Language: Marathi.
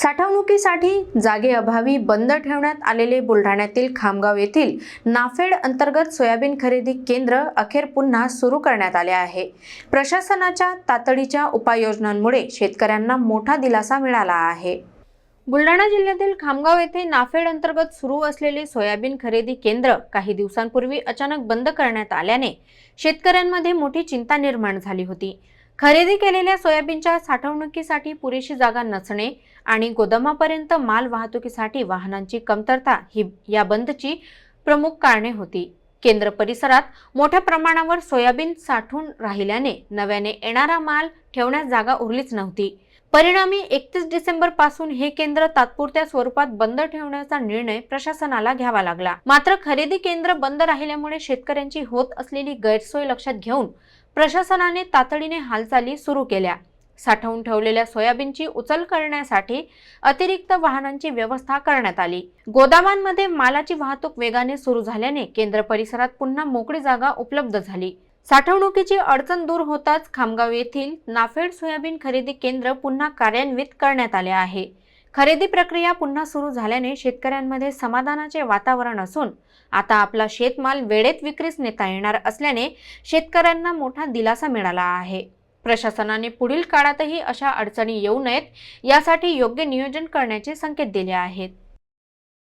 साठवणुकीसाठी जागेअभावी बंद ठेवण्यात आलेले बुलढाण्यातील खामगाव येथील नाफेड अंतर्गत सोयाबीन खरेदी केंद्र अखेर पुन्हा सुरू करण्यात आले आहे। प्रशासनाच्या तातडीच्या उपाययोजनांमुळे शेतकऱ्यांना मोठा दिलासा मिळाला आहे। बुलढाणा जिल्ह्यातील खामगाव येथे नाफेड अंतर्गत सुरू असलेले सोयाबीन खरेदी केंद्र काही दिवसांपूर्वी अचानक बंद करण्यात आल्याने शेतकऱ्यांमध्ये मोठी चिंता निर्माण झाली होती। खरेदी केलेल्या सोयाबीनच्या साठवणुकीसाठी पुरेशी जागा नसणे आणि गोदामापर्यंत माल वाहतुकीसाठी वाहनांची कमतरता ही या बंदची प्रमुख कारणे होती। केंद्र परिसरात मोठ्या प्रमाणावर सोयाबीन साठून राहिल्याने नव्याने येणारा माल ठेवण्यास जागा उरलीच नव्हती। परिणामी 31 डिसेंबर पासून हे केंद्र तात्पुरत्या स्वरूपात बंद ठेवण्याचा निर्णय प्रशासनाला घ्यावा लागला। मात्र खरेदी केंद्र बंद राहिल्यामुळे शेतकऱ्यांची होत असलेली गैरसोय लक्षात घेऊन प्रशासनाने तातडीने हालचाली सुरू केल्या। साठवून ठेवलेल्या सोयाबीनची उचल करण्यासाठी अतिरिक्त वाहनांची व्यवस्था करण्यात आली। गोदामांमध्ये मालाची वाहतूक वेगाने सुरू झाल्याने केंद्र परिसरात पुन्हा मोकळी जागा उपलब्ध झाली। साठवणुकीची अडचण दूर होताच खामगाव येथील नाफेड सोयाबीन खरेदी केंद्र पुन्हा कार्यान्वित करण्यात आले आहे। खरेदी प्रक्रिया पुन्हा सुरू झाल्याने शेतकऱ्यांमध्ये समाधानाचे वातावरण असून आता आपला शेतमाल वेळेत विक्रीस नेता येणार असल्याने शेतकऱ्यांना मोठा दिलासा मिळाला आहे। प्रशासनाने पुढील काळातही अशा अडचणी येऊ नयेत यासाठी योग्य नियोजन करण्याचे संकेत दिले आहेत।